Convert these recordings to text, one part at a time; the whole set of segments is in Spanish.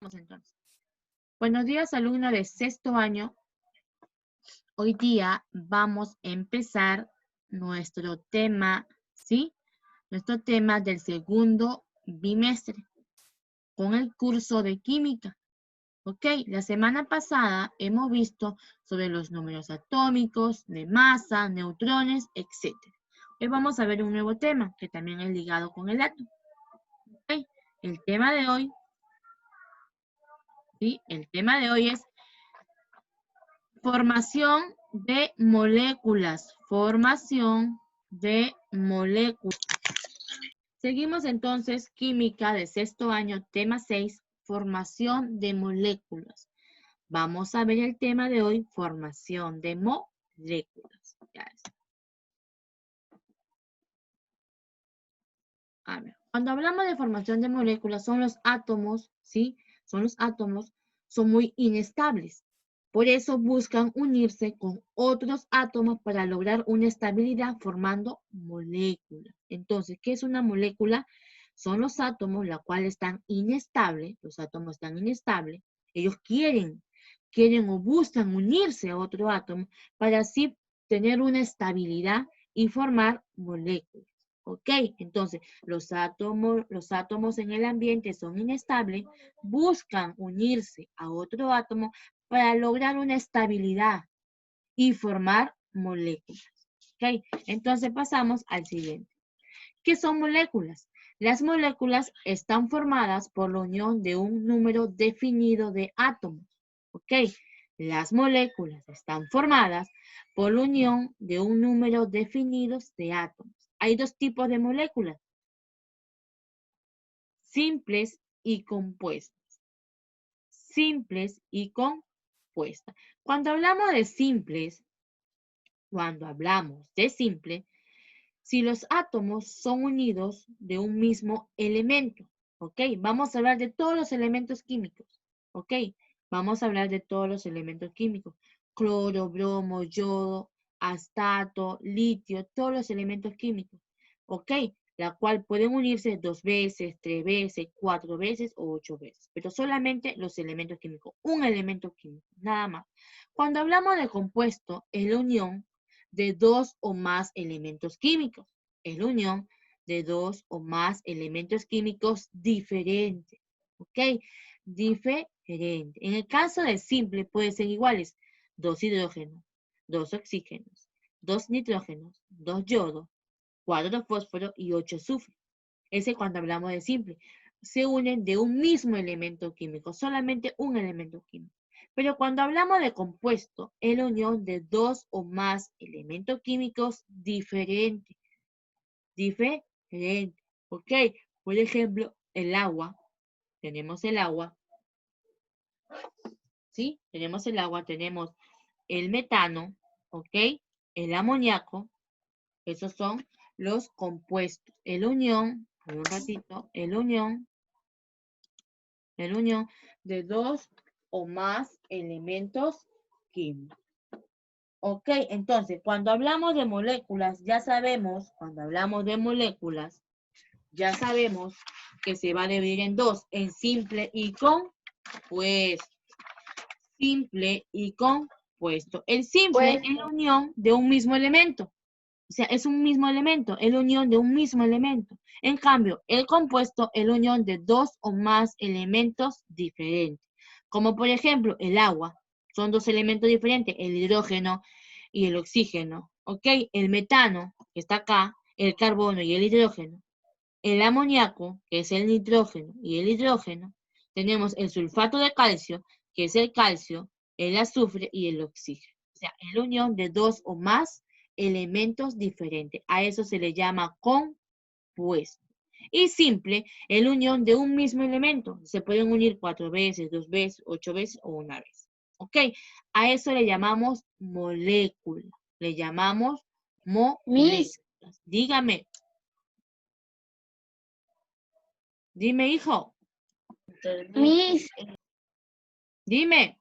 Empezamos entonces. Buenos días, alumnos de sexto año. Hoy día vamos a empezar nuestro tema, ¿sí? Nuestro tema del segundo bimestre con el curso de química. Ok, la semana pasada hemos visto sobre los números atómicos, de masa, neutrones, etc. Hoy vamos a ver un nuevo tema que también es ligado con el átomo. Okay. El tema de hoy, ¿sí? El tema de hoy es formación de moléculas. Formación de moléculas. Seguimos entonces química de sexto año, tema 6, formación de moléculas. Vamos a ver el tema de hoy, formación de moléculas. A ver, cuando hablamos de formación de moléculas, son los átomos, ¿sí? Son muy inestables. Por eso buscan unirse con otros átomos para lograr una estabilidad formando moléculas. Entonces, ¿qué es una molécula? Son los átomos, la cual están inestables, los átomos están inestables. Ellos quieren o buscan unirse a otro átomo para así tener una estabilidad y formar moléculas. ¿Ok? Entonces, los átomos en el ambiente son inestables, buscan unirse a otro átomo para lograr una estabilidad y formar moléculas. ¿Ok? Entonces pasamos al siguiente. ¿Qué son moléculas? Las moléculas están formadas por la unión de un número definido de átomos. ¿Ok? Las moléculas están formadas por la unión de un número definido de átomos. Hay dos tipos de moléculas, simples y compuestas. Simples y compuestas. Cuando hablamos de simples, si los átomos son unidos de un mismo elemento, ¿ok? Vamos a hablar de todos los elementos químicos, ¿ok? Vamos a hablar de todos los elementos químicos. Cloro, bromo, yodo, astato, litio, todos los elementos químicos, ¿ok? La cual pueden unirse 2 veces, 3 veces, 4 veces o 8 veces, pero solamente los elementos químicos, un elemento químico, nada más. Cuando hablamos de compuesto, es la unión de 2 o más elementos químicos. Es la unión de 2 o más elementos químicos diferentes. ¿Ok? Diferente. En el caso de simple puede ser iguales. 2 hidrógenos, 2 oxígenos, 2 nitrógenos, 2 yodo, 4 fósforo y 8 azufre. Ese cuando hablamos de simple. Se unen de un mismo elemento químico, solamente un elemento químico. Pero cuando hablamos de compuesto, es la unión de 2 o más elementos químicos diferentes. Diferente. ¿Ok? Por ejemplo, el agua. Tenemos el agua. ¿Sí? Tenemos el agua, tenemos el metano, ¿ok? El amoníaco. Esos son los compuestos. El unión, un ratito, el unión de 2 o más elementos químicos. Ok, entonces, cuando hablamos de moléculas, ya sabemos, que se va a dividir en dos, en simple y compuesto. Simple y compuesto. El simple es la unión de un mismo elemento. O sea, es un mismo elemento, es la unión de un mismo elemento. En cambio, el compuesto es la unión de 2 o más elementos diferentes. Como por ejemplo, el agua. Son 2 elementos diferentes, el hidrógeno y el oxígeno. ¿Ok? El metano, que está acá, el carbono y el hidrógeno. El amoníaco, que es el nitrógeno y el hidrógeno. Tenemos el sulfato de calcio, que es el calcio, el azufre y el oxígeno. O sea, es la unión de 2 o más elementos diferentes. A eso se le llama compuesto. Y simple es la unión de un mismo elemento. Se pueden unir 4 veces, 2 veces, 8 veces o una vez. ¿Ok? A eso le llamamos molécula. Le llamamos moléculas. Dígame. Dime, hijo. Miss, Dime.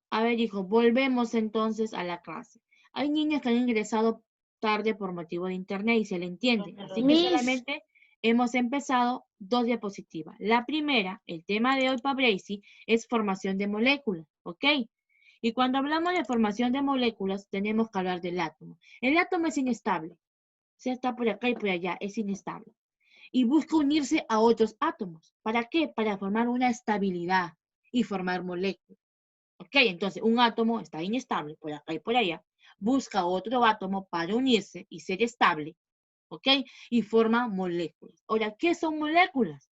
A ver, hijo, volvemos entonces a la clase. Hay niños que han ingresado tarde por motivo de internet y se le entiende. Así que Miss. solamente hemos empezado 2 diapositivas. La primera, el tema de hoy para Bracy, es formación de moléculas, ¿ok? Y cuando hablamos de formación de moléculas, tenemos que hablar del átomo. El átomo es inestable. O sea, está por acá y por allá, es inestable. Y busca unirse a otros átomos. ¿Para qué? Para formar una estabilidad y formar moléculas. ¿Ok? Entonces, un átomo está inestable por acá y por allá. Busca otro átomo para unirse y ser estable. ¿Ok? Y forma moléculas. Ahora, ¿qué son moléculas?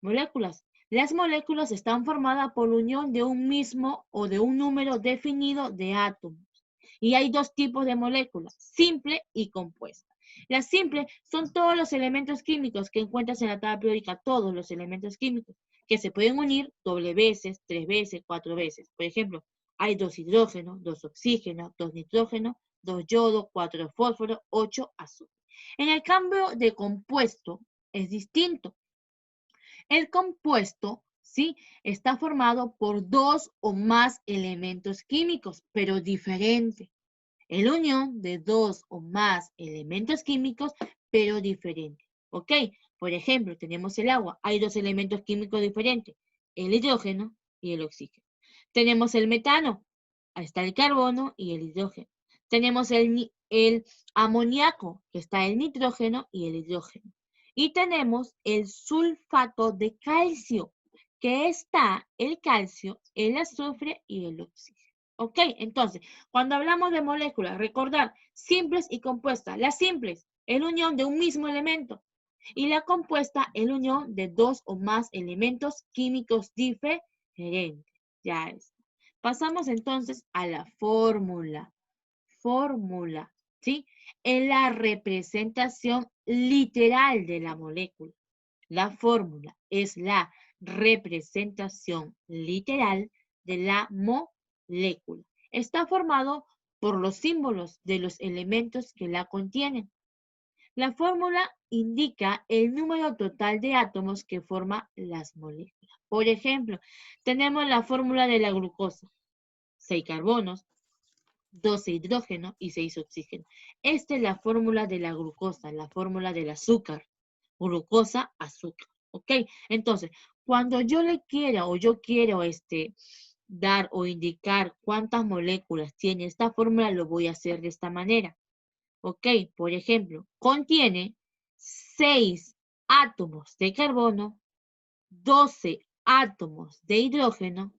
Moléculas. Las moléculas están formadas por unión de un mismo o de un número definido de átomos. Y hay 2 tipos de moléculas, simple y compuesta. Las simples son todos los elementos químicos que encuentras en la tabla periódica, todos los elementos químicos, que se pueden unir doble veces, 3 veces, 4 veces. Por ejemplo, hay 2 hidrógenos, 2 oxígenos, 2 nitrógenos, 2 yodo, 4 fósforo, 8 azufre. En el cambio de compuesto es distinto. El compuesto, ¿sí? Está formado por 2 o más elementos químicos, pero diferentes. Es la unión de 2 o más elementos químicos, pero diferentes. ¿Ok? Por ejemplo, tenemos el agua. Hay 2 elementos químicos diferentes, el hidrógeno y el oxígeno. Tenemos el metano. Ahí está el carbono y el hidrógeno. Tenemos el amoníaco, que está el nitrógeno y el hidrógeno. Y tenemos el sulfato de calcio, que está el calcio, el azufre y el oxígeno. ¿Ok? Entonces, cuando hablamos de moléculas, recordar simples y compuestas. Las simples es la unión de un mismo elemento. Y la compuesta es la unión de 2 o más elementos químicos diferentes. Ya es. Pasamos entonces a la fórmula. Fórmula, ¿sí? Es la representación literal de la molécula. La fórmula es la representación literal de la molécula. Está formado por los símbolos de los elementos que la contienen. La fórmula indica el número total de átomos que forman las moléculas. Por ejemplo, tenemos la fórmula de la glucosa. 6 carbonos, 12 hidrógeno y 6 oxígeno. Esta es la fórmula de la glucosa, la fórmula del azúcar. Glucosa, azúcar. ¿Ok? Entonces, cuando yo le quiera o yo quiero dar o indicar cuántas moléculas tiene esta fórmula, lo voy a hacer de esta manera. ¿Ok? Por ejemplo, contiene 6 átomos de carbono, 12 átomos de hidrógeno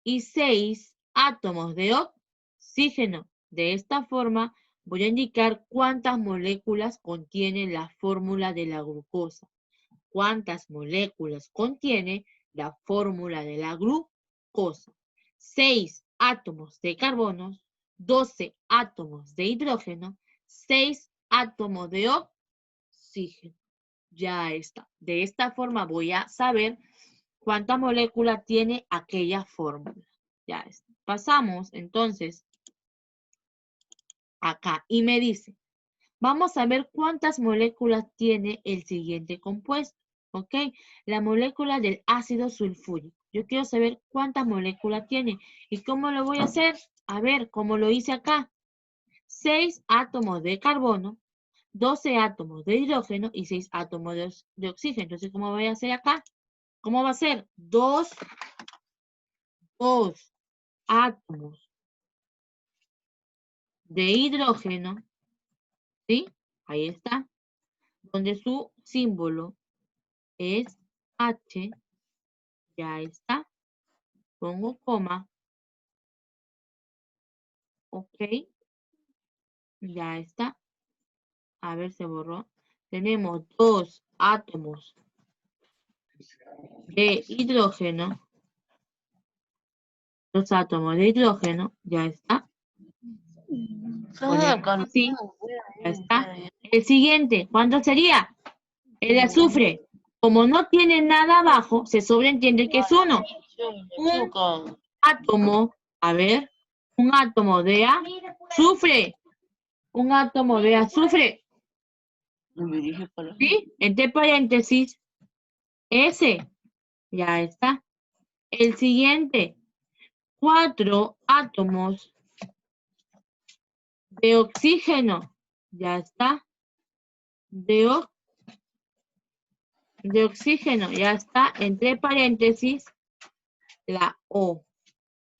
y 6 átomos de oxígeno. De esta forma, voy a indicar cuántas moléculas contiene la fórmula de la glucosa. ¿Cuántas moléculas contiene la fórmula de la glucosa? 6 átomos de carbono, 12 átomos de hidrógeno, 6 átomos de oxígeno. Ya está. De esta forma voy a saber cuánta molécula tiene aquella fórmula. Ya está. Pasamos entonces acá y me dice, vamos a ver cuántas moléculas tiene el siguiente compuesto. ¿Ok? La molécula del ácido sulfúrico. Yo quiero saber cuántas moléculas tiene. ¿Y cómo lo voy a hacer? A ver, como lo hice acá. 6 átomos de carbono, 12 átomos de hidrógeno y 6 átomos de oxígeno. Entonces, ¿cómo voy a hacer acá? ¿Cómo va a ser? 2 átomos de hidrógeno, ¿sí? Ahí está. Donde su símbolo es H. Ya está. Pongo coma. Ok. Ya está. A ver, se borró. Tenemos 2 átomos de hidrógeno. 2 átomos de hidrógeno. Ya está. Ponemos así. Ya está. El siguiente, ¿cuánto sería? El azufre. Como no tiene nada abajo, se sobreentiende que es 1. Un átomo, a ver, un átomo de azufre. Un átomo de azufre. ¿Sí? Entre paréntesis, S. Ya está. El siguiente, 4 átomos de oxígeno. Ya está. De oxígeno, ya está. Entre paréntesis, la O.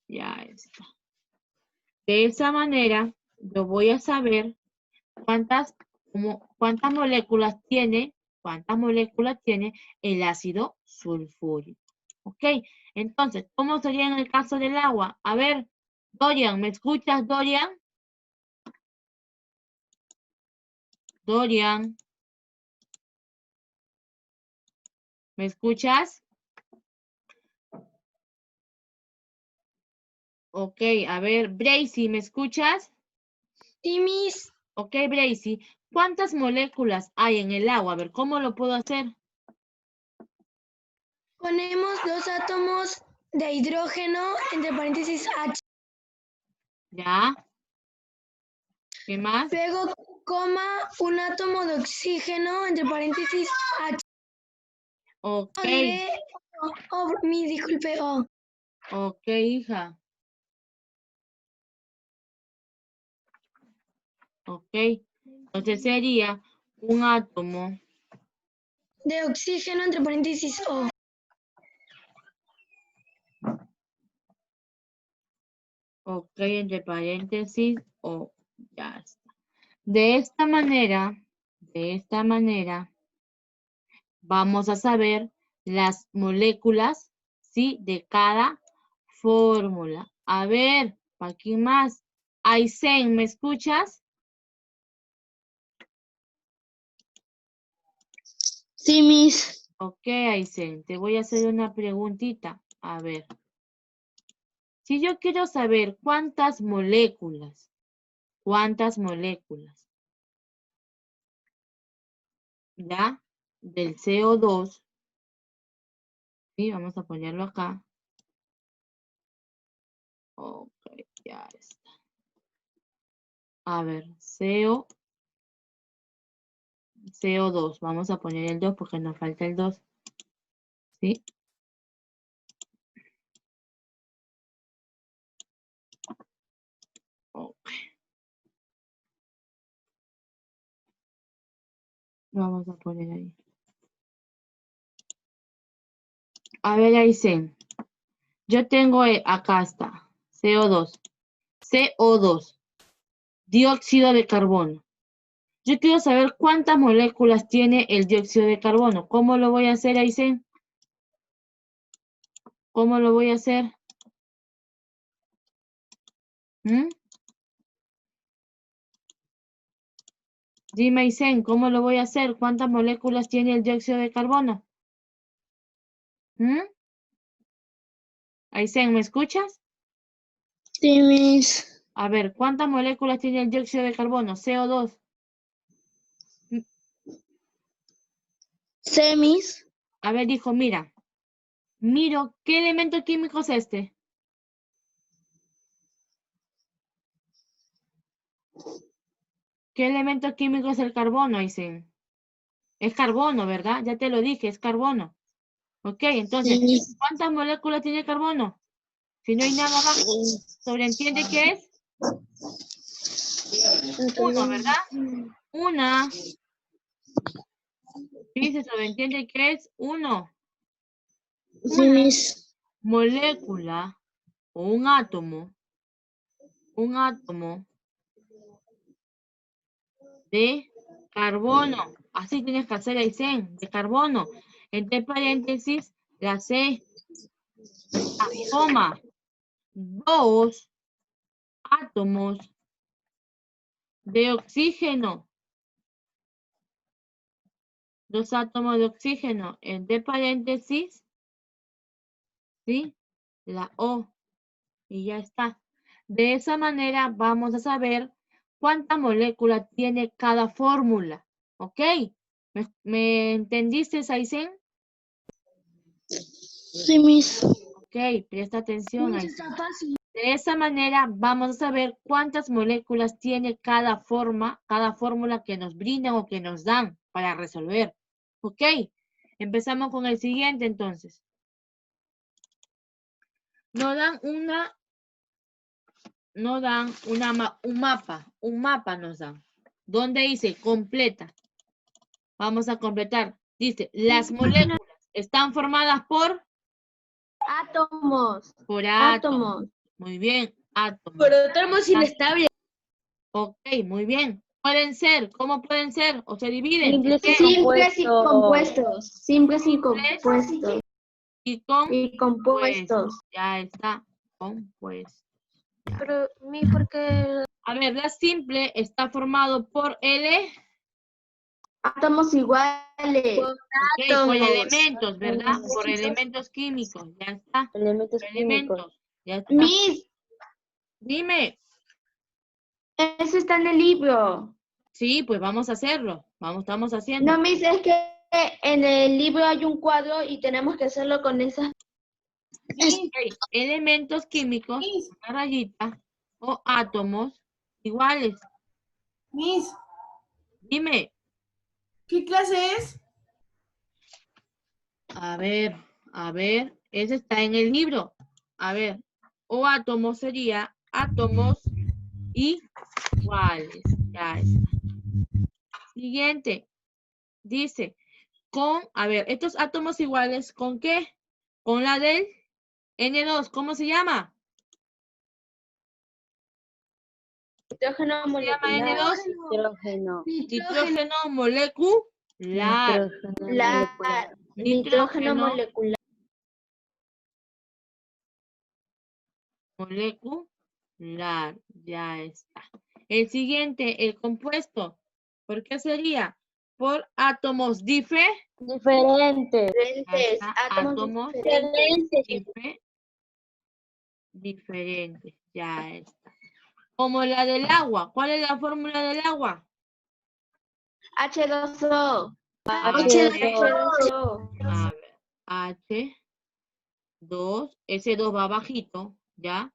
Ya está. De esa manera, yo voy a saber cuántas moléculas tiene el ácido sulfúrico. ¿Ok? Entonces, ¿cómo sería en el caso del agua? A ver, Dorian, ¿me escuchas, Dorian? Dorian, ¿me escuchas? Ok, a ver, Bracy, ¿me escuchas? Sí, Miss. Ok, Bracy, ¿cuántas moléculas hay en el agua? A ver, ¿cómo lo puedo hacer? Ponemos 2 átomos de hidrógeno, entre paréntesis H. ¿Ya? ¿Qué más? Luego, coma, un átomo de oxígeno, entre paréntesis H. Ok, Disculpe, O. ok, hija. Ok, entonces sería un átomo. De oxígeno, entre paréntesis O. Ok, entre paréntesis, o ya está. De esta manera, vamos a saber las moléculas, ¿sí? De cada fórmula. A ver, ¿para quién más? Aysen, ¿me escuchas? Sí, Miss. Ok, Aysen, te voy a hacer una preguntita. A ver, si yo quiero saber cuántas moléculas, ¿ya? Del CO2, ¿sí? Vamos a ponerlo acá. Ok, ya está. A ver, CO2. Vamos a poner el 2 porque nos falta el 2. ¿Sí? Ok. Vamos a poner ahí. A ver, Aysen. Yo tengo acá está. CO2. CO2. Dióxido de carbono. Yo quiero saber cuántas moléculas tiene el dióxido de carbono. ¿Cómo lo voy a hacer, Aysen? ¿Cómo lo voy a hacer? ¿Mm? Dime, Aysen, ¿cómo lo voy a hacer? ¿Cuántas moléculas tiene el dióxido de carbono? ¿Mm? Aysen, ¿me escuchas? Sí, Miss. A ver, ¿cuántas moléculas tiene el dióxido de carbono? CO2. Sí, Miss. A ver, dijo, miro, ¿qué elemento químico es este? ¿Qué elemento químico es el carbono? Dicen. Es carbono, ¿verdad? Ya te lo dije, es carbono. Ok, entonces, Sí. ¿cuántas moléculas tiene el carbono? Si no hay nada más, sobreentiende que es uno, ¿verdad? Una. Sí, se sobreentiende que es uno. Sí, Una Miss. molécula o un átomo de carbono. Así tienes que hacer el CEN, de carbono. Entre paréntesis, la C, coma, 2 átomos de oxígeno. 2 átomos de oxígeno. Entre paréntesis, ¿sí? La O. Y ya está. De esa manera vamos a saber cuánta molécula tiene cada fórmula. ¿Ok? ¿Me entendiste, Aysen? Sí, Miss. Ok, presta atención, Miss, Aysen. está fácil. De esa manera vamos a saber cuántas moléculas tiene cada fórmula que nos brindan o que nos dan para resolver. ¿Ok? Empezamos con el siguiente entonces. Nos dan un mapa nos dan. ¿Dónde dice completa? Vamos a completar. Dice, las moléculas están formadas por Átomos. átomos. Muy bien, átomos. Por átomos inestables. Ok, muy bien. Pueden ser, ¿cómo pueden ser? ¿O se dividen? Simples y Simples y compuestos. compuestos. Simples y compuestos. Y con Y compuestos. ya está, compuesto. Pero, ¿por qué? A ver, la simple está formado por L, Átomos iguales. ok, por Átomos. elementos, ¿verdad? Por elementos químicos, ya está. Elementos Por químicos. elementos, ya está. Miss, Dime. eso está en el libro. Sí, pues vamos a hacerlo. Estamos haciendo. No, Miss, es que en el libro hay un cuadro y tenemos que hacerlo con esas. Ok, elementos químicos, una rayita, o átomos iguales. Miss, Dime. ¿qué clase es? A ver, ese está en el libro. A ver, o átomos sería átomos iguales. Ya está. Siguiente. Dice, a ver, estos átomos iguales, ¿con qué? Con la del N2, ¿cómo se llama? Nitrógeno ¿Cómo se llama molecular. N2? Nitrógeno. Nitrógeno molecular. Nitrógeno molecular. Molecular, ya está. El siguiente, el compuesto. ¿Por qué sería? Por átomos Diferentes. átomos diferentes. diferentes, ya está. Como la del agua. ¿Cuál es la fórmula del agua? H2O. H2O. A ver, H2, ese 2 va bajito, ¿ya?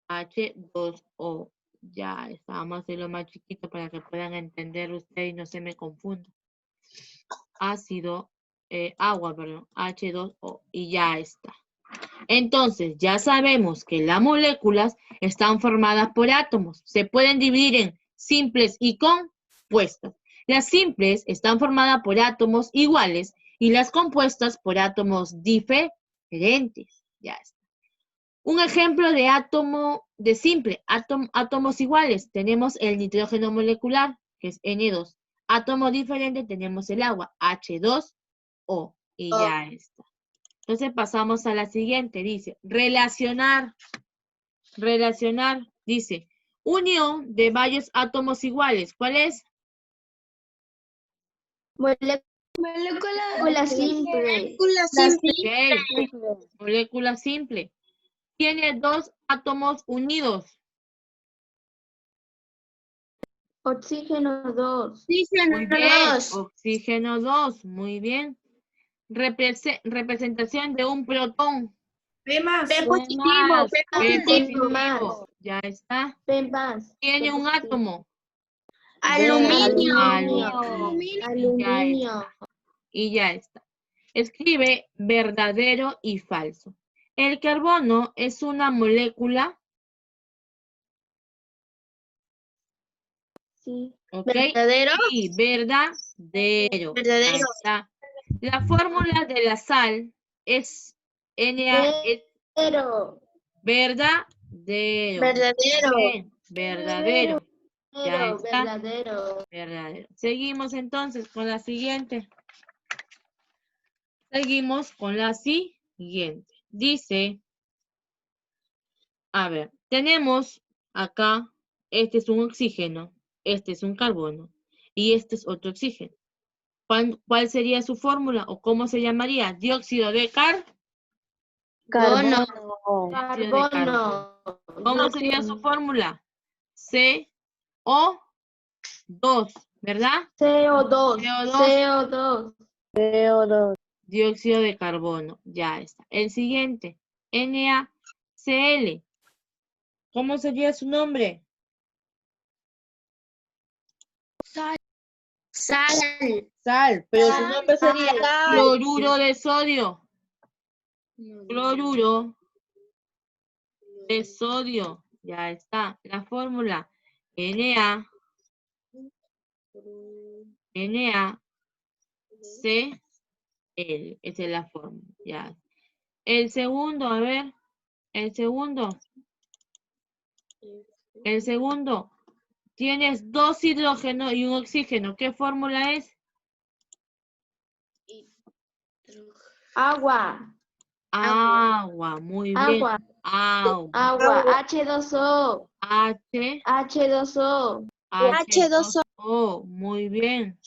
H2O. Ya está, vamos a hacerlo más chiquito para que puedan entender ustedes y no se me confunda. Agua, perdón, H2O. Y ya está. Entonces, ya sabemos que las moléculas están formadas por átomos. Se pueden dividir en simples y compuestas. Las simples están formadas por átomos iguales y las compuestas por átomos diferentes. Ya está. Un ejemplo de átomo de simple, átomos iguales. Tenemos el nitrógeno molecular, que es N2. Átomo diferente tenemos el agua, H2O. Y ya está. Entonces pasamos a la siguiente, dice, relacionar, dice, unión de varios átomos iguales. ¿Cuál es? Molécula simple. Ok, molécula simple. Tiene dos átomos unidos. Oxígeno 2. Muy bien, oxígeno 2, muy bien. Representación de un protón. P más. P positivo, ya está. P más. Tiene un átomo. Aluminio. Y ya está. Escribe verdadero y falso. El carbono es una molécula. Sí. ¿Ok? ¿Verdadero? Sí, verdadero. Ya está. La fórmula de la sal es Verdadero. verdadero. Bien, verdadero. Ya está. Verdadero. Seguimos entonces con la siguiente. Dice, a ver, tenemos acá, este es un oxígeno, este es un carbono y este es otro oxígeno. ¿Cuál sería su fórmula o cómo se llamaría? Dióxido de Carbono. Carbono. ¿Cómo sería su fórmula? CO2, ¿verdad? CO2. CO2. Dióxido de carbono, ya está. El siguiente, NaCl. ¿Cómo sería su nombre? Sal, pero su nombre sería cloruro de sodio. Cloruro de sodio, ya está. La fórmula NaCl. Esa es la fórmula. Ya. El segundo, a ver. El segundo. Tienes 2 hidrógenos y un oxígeno. ¿Qué fórmula es? Agua. Agua. Muy bien. Agua. Agua. Agua. H2O. H2O. H2O. Muy bien.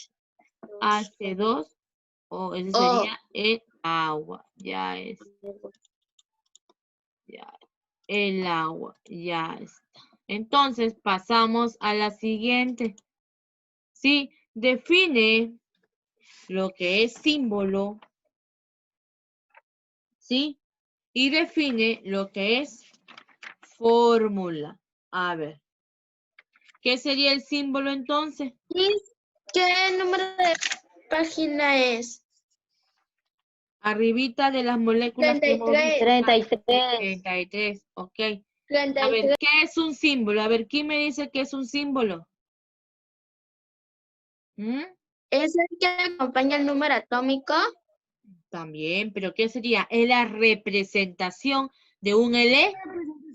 H2O. Ese sería el agua. Ya es. Ya. El agua. Ya está. Entonces pasamos a la siguiente. Sí, define lo que es símbolo. ¿Sí? Y define lo que es fórmula. A ver. ¿Qué sería el símbolo entonces? ¿Qué número de página es? Arribita de las moléculas que hemos visto. 33. 33, ok. A ver, 33. ¿qué es un símbolo? A ver, ¿quién me dice que es un símbolo? ¿Mm? ¿Es el que acompaña el número atómico? También, pero ¿qué sería? Es la representación de un elemento.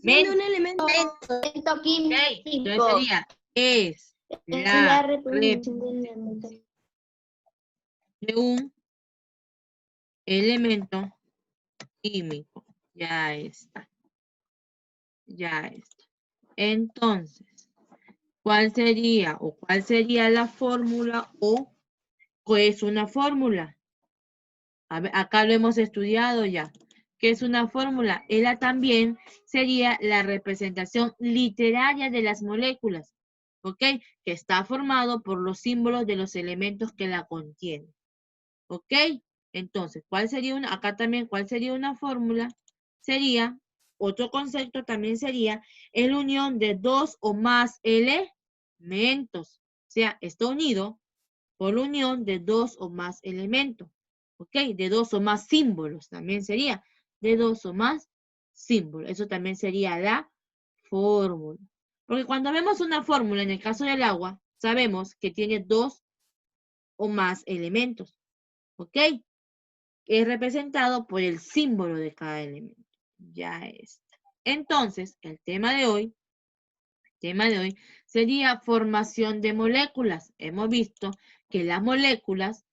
Elemento Ok, químico. entonces sería, es Es la la representación del elemento. de un elemento químico. Ya está. Ya está. Entonces, ¿cuál sería la fórmula o qué es una fórmula? A ver, acá lo hemos estudiado ya. ¿Qué es una fórmula? Ella también sería la representación literaria de las moléculas, ¿ok? Que está formado por los símbolos de los elementos que la contienen, ¿ok? Entonces, ¿cuál sería una? Acá también, ¿cuál sería una fórmula? Sería, otro concepto también sería, la unión de 2 o más elementos. O sea, está unido por la unión de 2 o más elementos. ¿Ok? De 2 o más símbolos también sería. De 2 o más símbolos. Eso también sería la fórmula. Porque cuando vemos una fórmula, en el caso del agua, sabemos que tiene 2 o más elementos. ¿Ok? Es representado por el símbolo de cada elemento. Ya está. Entonces, el tema de hoy sería formación de moléculas. Hemos visto que las moléculas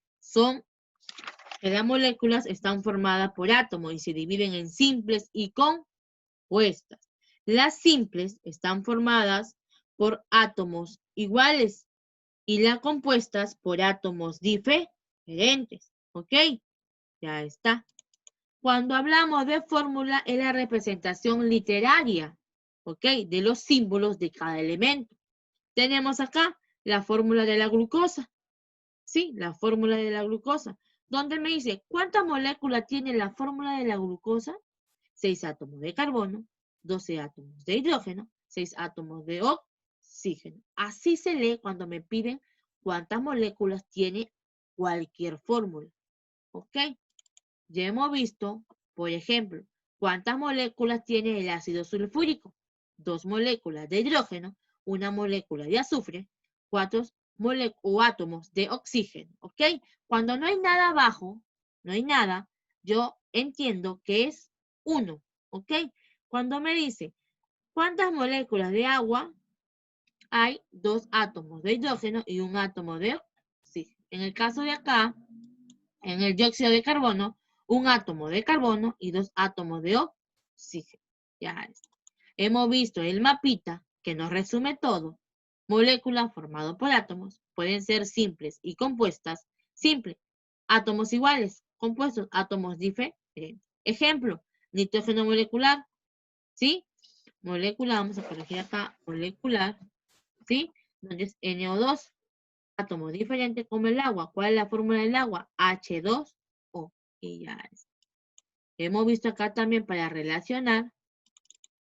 están formadas por átomos y se dividen en simples y compuestas. Las simples están formadas por átomos iguales y las compuestas por átomos diferentes. ¿Ok? Ya está. Cuando hablamos de fórmula es la representación literaria, ¿ok? De los símbolos de cada elemento. Tenemos acá la fórmula de la glucosa. Sí, la fórmula de la glucosa. Donde me dice, ¿cuántas moléculas tiene la fórmula de la glucosa? 6 átomos de carbono, 12 átomos de hidrógeno, 6 átomos de oxígeno. Así se lee cuando me piden cuántas moléculas tiene cualquier fórmula. ¿Ok? Ya hemos visto, por ejemplo, cuántas moléculas tiene el ácido sulfúrico. 2 moléculas de hidrógeno, 1 molécula de azufre, 4 átomos de oxígeno, ¿ok? Cuando no hay nada abajo, no hay nada, yo entiendo que es 1, ¿ok? Cuando me dice, ¿cuántas moléculas de agua? Hay 2 átomos de hidrógeno y 1 átomo de oxígeno. En el caso de acá, en el dióxido de carbono, 1 átomo de carbono y 2 átomos de oxígeno. Ya está. Hemos visto el mapita que nos resume todo. Moléculas formadas por átomos pueden ser simples y compuestas. Simple, átomos iguales. Compuestos, átomos diferentes. Ejemplo, nitrógeno molecular. ¿Sí? Molecular, vamos a corregir acá, molecular. ¿Sí? Donde es NO2. Átomos diferentes como el agua. ¿Cuál es la fórmula del agua? H2O. Y ya es. Hemos visto acá también para relacionar.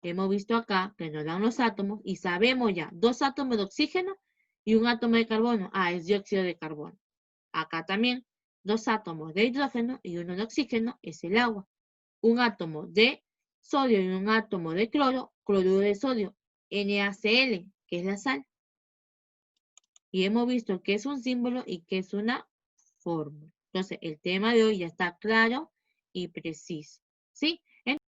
Hemos visto acá que nos dan los átomos y sabemos ya 2 átomos de oxígeno y 1 átomo de carbono. Ah, es dióxido de carbono. Acá también 2 átomos de hidrógeno y 1 de oxígeno es el agua. 1 átomo de sodio y 1 átomo de cloruro de sodio, NaCl, que es la sal. Y hemos visto qué es un símbolo y qué es una fórmula. Entonces, el tema de hoy ya está claro y preciso. ¿Sí?